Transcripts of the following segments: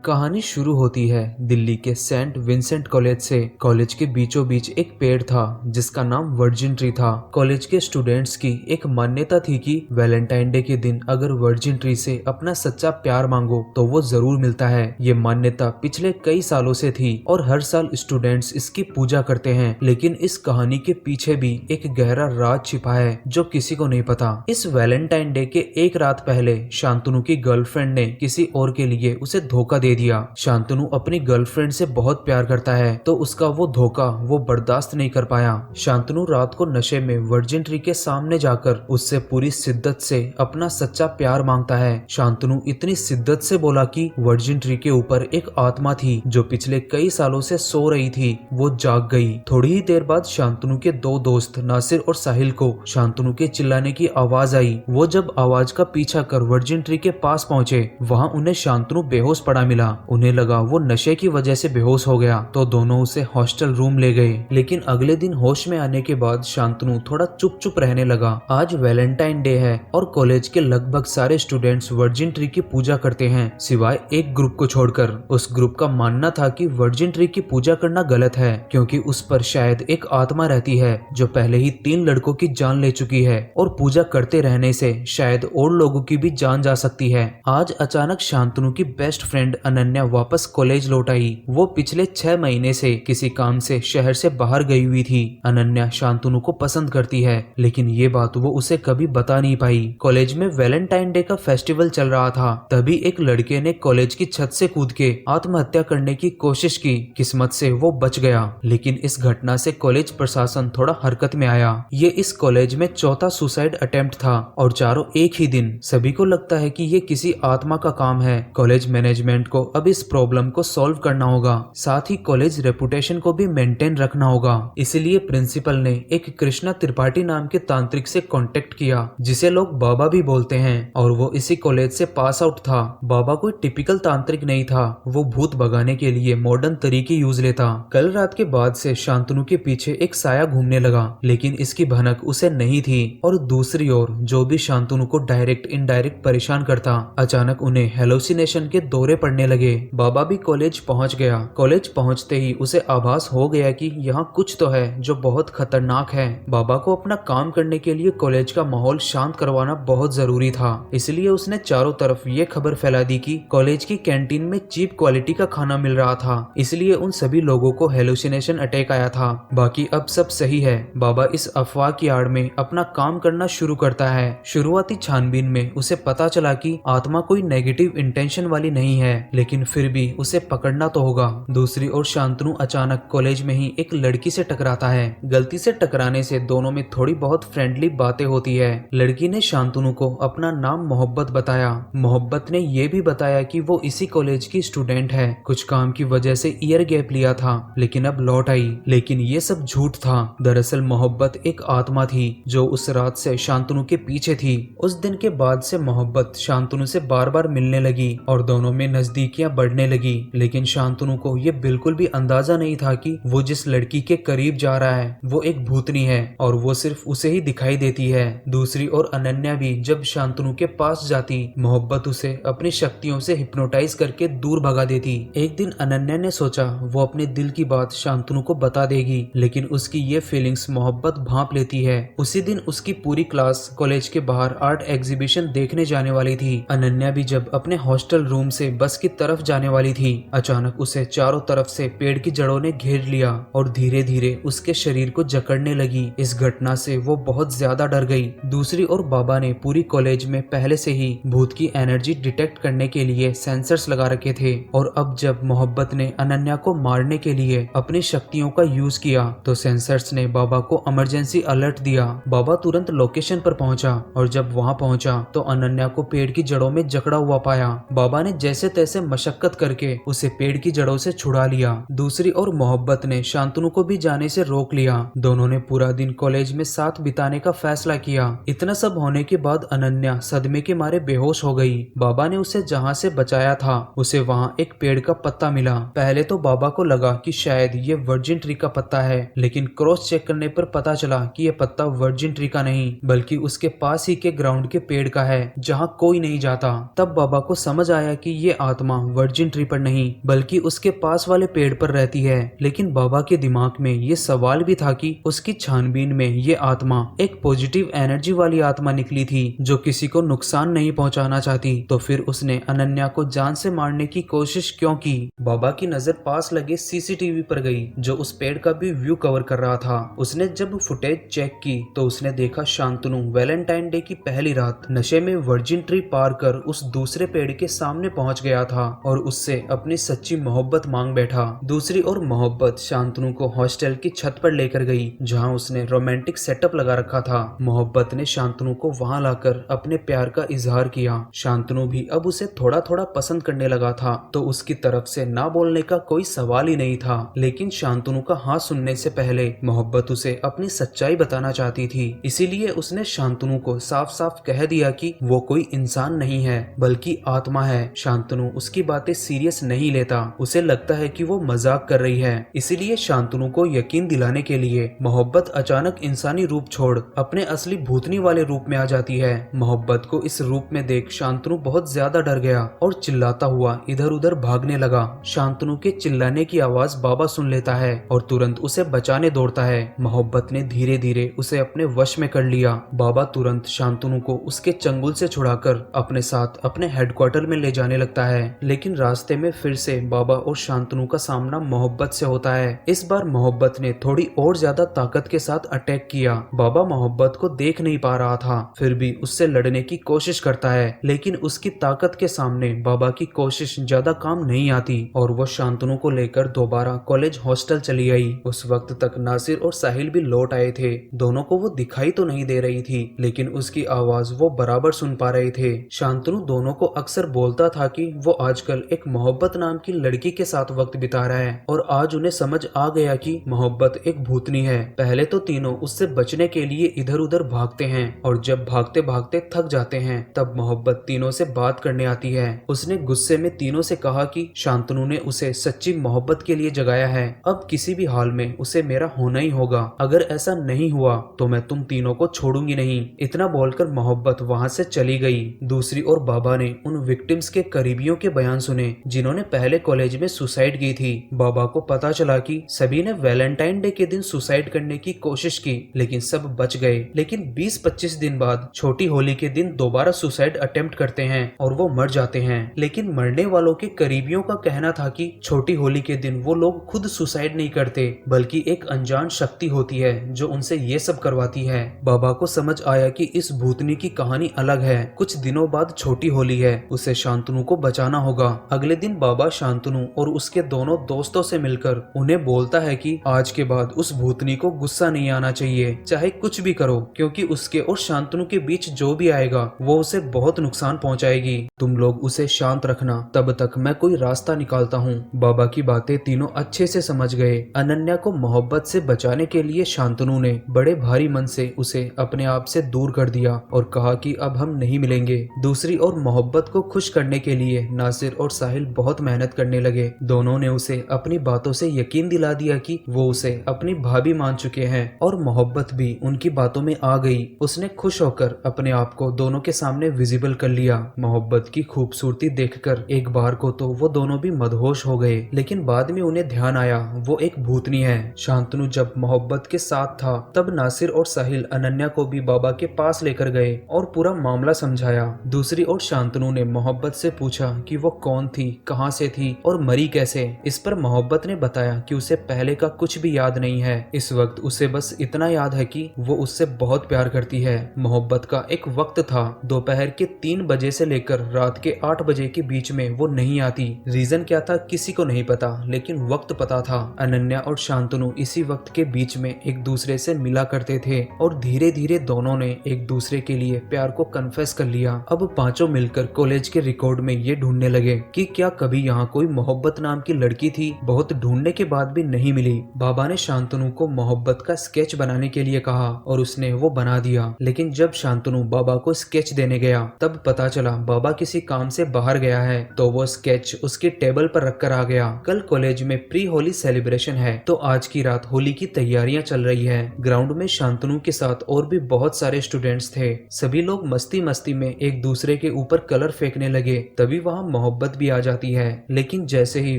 कहानी शुरू होती है दिल्ली के सेंट विंसेंट कॉलेज से। कॉलेज के बीचों बीच एक पेड़ था जिसका नाम वर्जिन ट्री था। कॉलेज के स्टूडेंट्स की एक मान्यता थी कि वैलेंटाइन डे के दिन अगर वर्जिन ट्री से अपना सच्चा प्यार मांगो तो वो जरूर मिलता है। ये मान्यता पिछले कई सालों से थी और हर साल स्टूडेंट्स इसकी पूजा करते हैं। लेकिन इस कहानी के पीछे भी एक गहरा राज छिपा है जो किसी को नहीं पता। इस वैलेंटाइन डे के एक रात पहले शांतनु की गर्लफ्रेंड ने किसी और के लिए उसे धोखा दे दिया। शांतनु अपनी गर्लफ्रेंड से बहुत प्यार करता है तो उसका वो धोखा वो बर्दाश्त नहीं कर पाया। शांतनु रात को नशे में वर्जिन ट्री के सामने जाकर उससे पूरी शिद्दत से अपना सच्चा प्यार मांगता है। शांतनु इतनी शिद्दत से बोला कि वर्जिन ट्री के ऊपर एक आत्मा थी जो पिछले कई सालों से सो रही थी, वो जाग गई। थोड़ी ही देर बाद शांतनु के दो दोस्त नासिर और साहिल को शांतनु के चिल्लाने की आवाज आई। वो जब आवाज का पीछा कर वर्जिन ट्री के पास पहुंचे, वहाँ उन्हें शांतनु बेहोश पड़ा मिला। उन्हें लगा वो नशे की वजह से बेहोश हो गया तो दोनों उसे हॉस्टल रूम ले गए। लेकिन अगले दिन होश में आने के बाद शांतनु थोड़ा चुप चुप रहने लगा। आज वैलेंटाइन डे है और कॉलेज के लगभग सारे स्टूडेंट्स वर्जिन ट्री की पूजा करते हैं सिवाय एक ग्रुप को छोड़कर। उस ग्रुप का मानना था कि वर्जिन ट्री की पूजा करना गलत है क्योंकि उस पर शायद एक आत्मा रहती है जो पहले ही 3 लड़कों की जान ले चुकी है और पूजा करते रहने से शायद और लोगों की भी जान जा सकती है। आज अचानक शांतनु की बेस्ट फ्रेंड अनन्या वापस कॉलेज लौट आई। वो पिछले 6 महीने से किसी काम से शहर से बाहर गई हुई थी। अनन्या शांतनु को पसंद करती है लेकिन ये बात वो उसे कभी बता नहीं पाई। कॉलेज में वैलेंटाइन डे का फेस्टिवल चल रहा था, तभी एक लड़के ने कॉलेज की छत से कूद के आत्महत्या करने की कोशिश की। किस्मत से वो बच गया, लेकिन इस घटना से कॉलेज प्रशासन थोड़ा हरकत में आया। ये इस कॉलेज में चौथा सुसाइड अटेम्प्ट था और चारों एक ही दिन। सभी को लगता है कि ये किसी आत्मा का काम है। कॉलेज मैनेजमेंट को अब इस प्रॉब्लम को सॉल्व करना होगा, साथ ही कॉलेज रेपुटेशन को भी मेंटेन रखना होगा। इसलिए प्रिंसिपल ने एक कृष्णा त्रिपाठी नाम के तांत्रिक से कांटेक्ट किया जिसे लोग बाबा भी बोलते हैं और वो इसी कॉलेज से पास आउट था। बाबा कोई टिपिकल तांत्रिक नहीं था, वो भूत भगाने के लिए मॉडर्न तरीके यूज लेता। कल रात के बाद से शांतनु के पीछे एक साया घूमने लगा लेकिन इसकी भनक उसे नहीं थी। और दूसरी ओर जो भी शांतनु को डायरेक्ट इनडायरेक्ट परेशान करता, अचानक उन्हें हेलोसिनेशन के दौरे पड़ने लगे। बाबा भी कॉलेज पहुंच गया। कॉलेज पहुंचते ही उसे आभास हो गया कि यहाँ कुछ तो है जो बहुत खतरनाक है। बाबा को अपना काम करने के लिए कॉलेज का माहौल शांत करवाना बहुत जरूरी था, इसलिए उसने चारों तरफ ये खबर फैला दी कि कॉलेज की कैंटीन में चीप क्वालिटी का खाना मिल रहा था, इसलिए उन सभी लोगों को हेलोसिनेशन अटैक आया था। बाकी अब सब सही है। बाबा इस अफवाह की आड़ में अपना काम करना शुरू करता है। शुरुआती छानबीन में उसे पता चला कि आत्मा कोई नेगेटिव इंटेंशन वाली नहीं है, लेकिन फिर भी उसे पकड़ना तो होगा। दूसरी ओर शांतनु अचानक कॉलेज में ही एक लड़की से टकराता है। गलती से टकराने से दोनों में थोड़ी बहुत फ्रेंडली बातें होती है। लड़की ने शांतनु को अपना नाम मोहब्बत बताया। मोहब्बत ने ये भी बताया कि वो इसी कॉलेज की स्टूडेंट है, कुछ काम की वजह से ईयर गैप लिया था लेकिन अब लौट आई। लेकिन ये सब झूठ था। दरअसल मोहब्बत एक आत्मा थी जो उस रात से शांतनु के पीछे थी। उस दिन के बाद से मोहब्बत शांतनु से बार बार मिलने लगी और दोनों में नजदीकियां बढ़ने लगी। लेकिन शांतनु को ये बिल्कुल भी अंदाजा नहीं था कि वो जिस लड़की के करीब जा रहा है वो एक भूतनी है और वो सिर्फ उसे ही दिखाई देती है। दूसरी ओर अनन्या भी जब शांतनु के पास जाती, मोहब्बत उसे अपनी शक्तियों से हिप्नोटाइज करके दूर भगा देती। एक दिन अनन्या ने सोचा वो अपने दिल की बात शांतनु को बता देगी, लेकिन उसकी ये फीलिंग्स मोहब्बत भांप लेती है। उसी दिन उसकी पूरी क्लास कॉलेज के बाहर आर्ट एग्जीबिशन देखने जाने वाली थी। अनन्या भी जब अपने हॉस्टल रूम से बस की तरफ जाने वाली थी, अचानक उसे चारों तरफ से पेड़ की जड़ों ने घेर लिया और धीरे धीरे उसके शरीर को जकड़ने लगी। इस घटना से वो बहुत ज्यादा डर गई। दूसरी ओर बाबा ने पूरी कॉलेज में पहले से ही भूत की एनर्जी डिटेक्ट करने के लिए सेंसर्स लगा रखे थे और अब जब मोहब्बत ने अनन्या को मारने के लिए अपनी शक्तियों का यूज किया तो सेंसर्स ने बाबा को इमरजेंसी अलर्ट दिया। बाबा तुरंत लोकेशन पर पहुंचा और जब वहां पहुंचा तो अनन्या को पेड़ की जड़ों में जकड़ा हुआ पाया। बाबा ने जैसे तैसे मशक्कत करके उसे पेड़ की जड़ों से छुड़ा लिया। दूसरी ओर मोहब्बत ने शांतनु को भी जाने से रोक लिया। दोनों ने पूरा दिन कॉलेज में साथ बिताने का फैसला किया। इतना सब होने के बाद अनन्या सदमे के मारे बेहोश हो गई। बाबा ने उसे जहाँ से बचाया था उसे वहाँ एक पेड़ का पत्ता मिला। पहले तो बाबा को लगा कि शायद ये वर्जिन ट्री का पत्ता है, लेकिन क्रॉस चेक करने पर पता चला कि ये पत्ता वर्जिन ट्री का नहीं बल्कि उसके पास ही के ग्राउंड के पेड़ का है जहाँ कोई नहीं जाता। तब बाबा को समझ आया कि ये आत्मा आत्मा वर्जिन ट्री पर नहीं बल्कि उसके पास वाले पेड़ पर रहती है। लेकिन बाबा के दिमाग में ये सवाल भी था कि उसकी छानबीन में ये आत्मा एक पॉजिटिव एनर्जी वाली आत्मा निकली थी जो किसी को नुकसान नहीं पहुंचाना चाहती, तो फिर उसने अनन्या को जान से मारने की कोशिश क्यों की। बाबा की नजर पास लगे सीसीटीवी पर गई जो उस पेड़ का भी व्यू कवर कर रहा था। उसने जब फुटेज चेक की तो उसने देखा शांतनु वैलेंटाइन डे की पहली रात नशे में वर्जिन ट्री पार कर उस दूसरे पेड़ के सामने पहुंच गया था और उससे अपनी सच्ची मोहब्बत मांग बैठा। दूसरी ओर मोहब्बत शांतनु को हॉस्टल की छत पर लेकर गई जहां उसने रोमांटिक सेटअप लगा रखा था। मोहब्बत ने शांतनु को वहां लाकर अपने प्यार का इजहार किया। शांतनु भी अब उसे थोड़ा थोड़ा पसंद करने लगा था, तो उसकी तरफ से ना बोलने का कोई सवाल ही नहीं था। लेकिन शांतनु का हाँ सुनने से पहले मोहब्बत उसे अपनी सच्चाई बताना चाहती थी, इसीलिए उसने शांतनु को साफ साफ कह दिया कि वो कोई इंसान नहीं है बल्कि आत्मा है। शांतनु उसकी बातें सीरियस नहीं लेता, उसे लगता है कि वो मजाक कर रही है। इसीलिए शांतनु को यकीन दिलाने के लिए मोहब्बत अचानक इंसानी रूप छोड़ अपने असली भूतनी वाले रूप में आ जाती है। मोहब्बत को इस रूप में देख शांतनु बहुत ज्यादा डर गया और चिल्लाता हुआ इधर उधर भागने लगा। शांतनु के चिल्लाने की आवाज बाबा सुन लेता है और तुरंत उसे बचाने दौड़ता है। मोहब्बत ने धीरे धीरे उसे अपने वश में कर लिया। बाबा तुरंत शांतनु को उसके चंगुल से छुड़ाकर अपने साथ अपने हेडक्वार्टर में ले जाने लगता है। लेकिन रास्ते में फिर से बाबा और शांतनु का सामना मोहब्बत से होता है। इस बार मोहब्बत ने थोड़ी और ज्यादा ताकत के साथ अटैक किया। बाबा मोहब्बत को देख नहीं पा रहा था, फिर भी उससे लड़ने की कोशिश करता है, लेकिन उसकी ताकत के सामने बाबा की कोशिश ज्यादा काम नहीं आती और वो शांतनु को लेकर दोबारा कॉलेज हॉस्टल चली गई। उस वक्त तक नासिर और साहिल भी लौट आए थे। दोनों को वो दिखाई तो नहीं दे रही थी, लेकिन उसकी आवाज वो बराबर सुन पा रहे थे। शांतनु दोनों को अक्सर बोलता था कि वो आजकल एक मोहब्बत नाम की लड़की के साथ वक्त बिता रहा है और आज उन्हें समझ आ गया कि मोहब्बत एक भूतनी है। पहले तो तीनों उससे बचने के लिए इधर उधर भागते हैं और जब भागते भागते थक जाते हैं तब मोहब्बत तीनों से बात करने आती है। उसने गुस्से में तीनों से कहा कि शांतनु ने उसे सच्ची मोहब्बत के लिए जगाया है, अब किसी भी हाल में उसे मेरा होना ही होगा। अगर ऐसा नहीं हुआ तो मैं तुम तीनों को छोड़ूंगी नहीं। इतना बोलकर मोहब्बत वहां से चली गई। दूसरी ओर बाबा ने उन विक्टिम्स के करीबियों के बयान सुने जिन्होंने पहले कॉलेज में सुसाइड की थी। बाबा को पता चला कि सभी ने वैलेंटाइन डे के दिन सुसाइड करने की कोशिश की लेकिन सब बच गए। लेकिन 20-25 दिन बाद छोटी होली के दिन दोबारा सुसाइड अटेम्प्ट करते हैं और वो मर जाते हैं। लेकिन मरने वालों के करीबियों का कहना था कि छोटी होली के दिन वो लोग खुद सुसाइड नहीं करते बल्कि एक अनजान शक्ति होती है जो उनसे ये सब करवाती है। बाबा को समझ आया कि इस भूतनी की कहानी अलग है। कुछ दिनों बाद छोटी होली है, उसे शांतनु को बचाना होगा। अगले दिन बाबा शांतनु और उसके दोनों दोस्तों से मिलकर उन्हें बोलता है कि आज के बाद उस भूतनी को गुस्सा नहीं आना चाहिए, चाहे कुछ भी करो, क्योंकि उसके और शांतनु के बीच जो भी आएगा वो उसे बहुत नुकसान पहुंचाएगी। तुम लोग उसे शांत रखना, तब तक मैं कोई रास्ता निकालता हूँ। बाबा की बातें तीनों अच्छे से समझ गए। अनन्या को मोहब्बत से बचाने के लिए शांतनु ने बड़े भारी मन से उसे अपने आप से दूर कर दिया और कहा कि अब हम नहीं मिलेंगे। दूसरी ओर मोहब्बत को खुश करने के लिए नासिर और साहिल बहुत मेहनत करने लगे। दोनों ने उसे अपनी बातों से यकीन दिला दिया कि वो उसे अपनी भाभी मान चुके हैं और मोहब्बत भी उनकी बातों में आ गई। उसने खुश होकर अपने आप को दोनों के सामने विजिबल कर लिया। मोहब्बत की खूबसूरती देखकर एक बार को तो वो दोनों भी मदहोश हो गए, लेकिन बाद में उन्हें ध्यान आया वो एक भूतनी है। शांतनु जब मोहब्बत के साथ था तब नासिर और साहिल अनन्या को भी बाबा के पास लेकर गए और पूरा मामला समझाया। दूसरी ओर शांतनु ने मोहब्बत से पूछा कि वो कौन थी, कहां से थी और मरी कैसे। इस पर मोहब्बत ने बताया कि उसे पहले का कुछ भी याद नहीं है, इस वक्त उसे बस इतना याद है कि वो उससे बहुत प्यार करती है। मोहब्बत का एक वक्त था, दोपहर के 3 बजे से लेकर रात के 8 बजे के बीच में वो नहीं आती। रीजन क्या था किसी को नहीं पता, लेकिन वक्त पता था। अनन्या और शांतनु इसी वक्त के बीच में एक दूसरे से मिला करते थे और धीरे धीरे दोनों ने एक दूसरे के लिए प्यार को कन्फेस कर लिया। अब पांचों मिलकर कॉलेज के रिकॉर्ड में ये ढूंढने लगे कि क्या कभी यहाँ कोई मोहब्बत नाम की लड़की थी। बहुत ढूंढने के बाद भी नहीं मिली। बाबा ने शांतनु को मोहब्बत का स्केच बनाने के लिए कहा और उसने वो बना दिया। लेकिन जब शांतनु बाबा को स्केच देने गया तब पता चला बाबा किसी काम से बाहर गया है, तो वो स्केच उसकी टेबल पर रखकर आ गया। कल कॉलेज में प्री होली सेलिब्रेशन है, तो आज की रात होली की तैयारियां चल रही है। ग्राउंड में शांतनु के साथ और भी बहुत सारे स्टूडेंट्स थे। सभी लोग मस्ती मस्ती में एक दूसरे के ऊपर कलर फेंकने लगे। तभी वहाँ मोहब्बत भी आ जाती है। लेकिन जैसे ही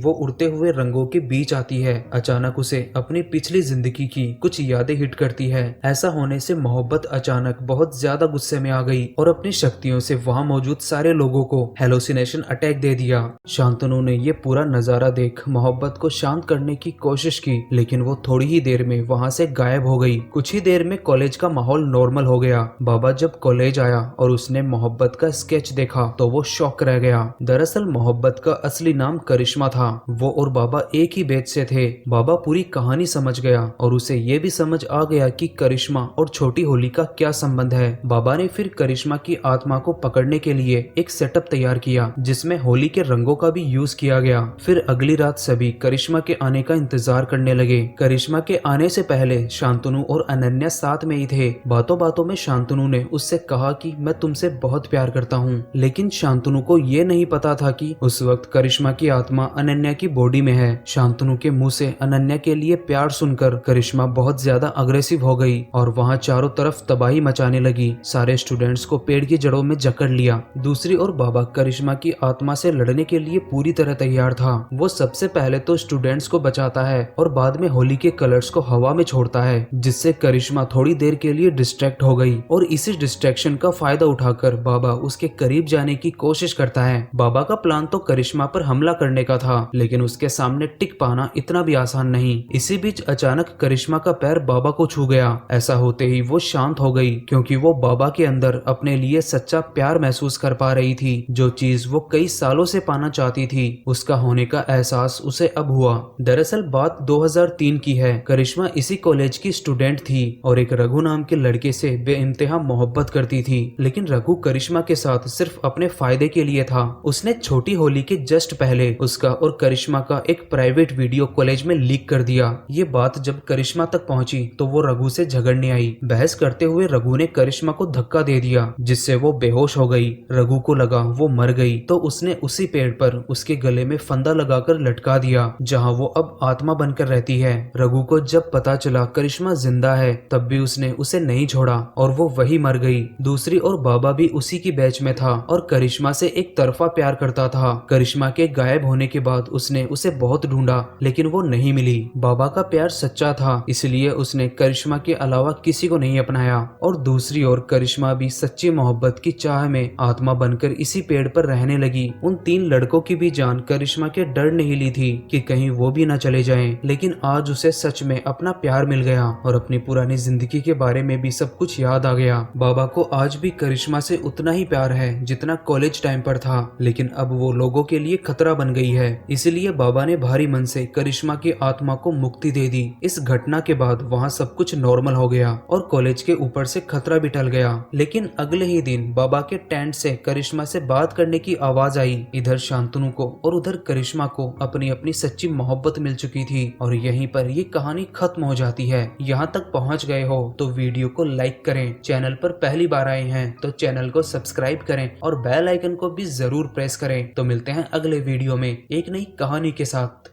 वो उड़ते हुए रंगों के बीच आती है, अचानक उसे अपनी पिछली जिंदगी की कुछ यादें हिट करती है। ऐसा होने से मोहब्बत अचानक बहुत ज्यादा गुस्से में आ गई और अपनी शक्तियों से वहां मौजूद सारे लोगों को हेलोसिनेशन अटैक दे दिया। शांतनु ने ये पूरा नजारा देख मोहब्बत को शांत करने की कोशिश की, लेकिन वो थोड़ी ही देर में वहां से गायब हो गई। कुछ ही देर में कॉलेज का माहौल नॉर्मल हो गया। बाबा जब कॉलेज आया और उसने मोहब्बत का स्केच देखा तो वो शॉक रह गया। दरअसल मोहब्बत का असली नाम करिश्मा था। वो और बाबा एक ही बैच से थे। बाबा पूरी कहानी समझ गया और उसे ये भी समझ आ गया कि करिश्मा और छोटी होली का क्या संबंध है। बाबा ने फिर करिश्मा की आत्मा को पकड़ने के लिए एक सेटअप तैयार किया, जिसमें होली के रंगों का भी यूज किया गया। फिर अगली रात सभी करिश्मा के आने का इंतजार करने लगे। करिश्मा के आने से पहले शांतनु और अनन्या साथ में ही थे। बातों बातों में शांतनु ने उससे कहा कि मैं तुमसे बहुत प्यार करता हूँ, लेकिन शांतनु को ये नहीं पता था कि उस वक्त करिश्मा की आत्मा अनन्या की बॉडी में है। शांतनु के मुंह से अनन्या के लिए प्यार सुनकर करिश्मा बहुत ज्यादा अग्रेसिव हो गई और वहाँ चारों तरफ तबाही मचाने लगी। सारे स्टूडेंट्स को पेड़ की जड़ों में जकड़ लिया। दूसरी ओर बाबा करिश्मा की आत्मा से लड़ने के लिए पूरी तरह तैयार था। वो सबसे पहले तो स्टूडेंट्स को बचाता है और बाद में होली के कलर्स को हवा में छोड़ता है, जिससे करिश्मा थोड़ी देर के लिए डिस्ट्रैक्ट हो गई और इसी डिस्ट्रैक्शन का फायदा उठाकर बाबा उसके करीब जाने की कोशिश करता है। बाबा का प्लान तो करिश्मा पर हमला करने का था, लेकिन उसके सामने टिक पाना इतना भी आसान नहीं। इसी बीच अचानक करिश्मा का पैर बाबा को छू गया। ऐसा होते ही वो शांत हो गई, क्योंकि वो बाबा के अंदर अपने लिए सच्चा प्यार महसूस कर पा रही थी। जो चीज वो कई सालों से पाना चाहती थी, उसका होने का एहसास उसे अब हुआ। दरअसल बात 2003 की है। करिश्मा इसी कॉलेज की स्टूडेंट थी और एक रघु नाम के लड़के से बेइंतहा मोहब्बत करती थी। लेकिन रघु करिश्मा के साथ सिर्फ अपने फायदे के लिए था। उसने छोटी होली के जस्ट पहले उसका और करिश्मा का एक प्राइवेट वीडियो कॉलेज में लीक कर दिया। ये बात जब करिश्मा तक पहुंची तो वो रघु से झगड़ने आई। बहस करते हुए रघु ने करिश्मा को धक्का दे दिया, जिससे वो बेहोश हो गई। रघु को लगा वो मर गई, तो उसने उसी पेड़ पर उसके गले में फंदा लगाकर लटका दिया, जहां वो अब आत्मा बनकर रहती है। रघु को जब पता चला करिश्मा जिंदा है, तब भी उसने उसे नहीं छोड़ा और वो वही मर गई। दूसरी ओर बाबा भी उसी की बैच में था और करिश्मा से एक तरफा प्यार करता था। करिश्मा के गायब होने के बाद उसने उसे बहुत ढूंढा, लेकिन वो नहीं मिली। बाबा का प्यार सच्चा था, इसलिए उसने करिश्मा के अलावा किसी को नहीं अपनाया। और दूसरी ओर करिश्मा भी सच्ची मोहब्बत की चाह में आत्मा बनकर इसी पेड़ पर रहने लगी। उन 3 लड़कों की भी जान करिश्मा के डर ने ही ली थी कि कहीं वो भी न चले जाएं। लेकिन आज उसे सच में अपना प्यार मिल गया और अपनी पुरानी जिंदगी के बारे में भी सब कुछ याद आ गया। बाबा को आज भी करिश्मा से उतना ही प्यार है जितना कॉलेज टाइम पर था, लेकिन अब वो लोगों के लिए खतरा बन गई है। इसलिए बाबा ने भारी मन से करिश्मा की आत्मा को मुक्ति दे दी। इस घटना के बाद वहाँ सब कुछ नॉर्मल हो गया और कॉलेज के ऊपर से खतरा भी टल गया। लेकिन अगले ही दिन बाबा के टेंट से करिश्मा से बात करने की आवाज आई। इधर शांतनु को और उधर करिश्मा को अपनी अपनी सच्ची मोहब्बत मिल चुकी थी और यहीं पर ये कहानी खत्म हो जाती है। यहाँ तक पहुँच गए हो तो वीडियो को लाइक करें, चैनल पर पहली बार आए हैं तो चैनल को सब्सक्राइब करें और बेल आइकन को भी जरूर प्रेस करें। तो मिलते हैं अगले वीडियो में एक नई कहानी के साथ।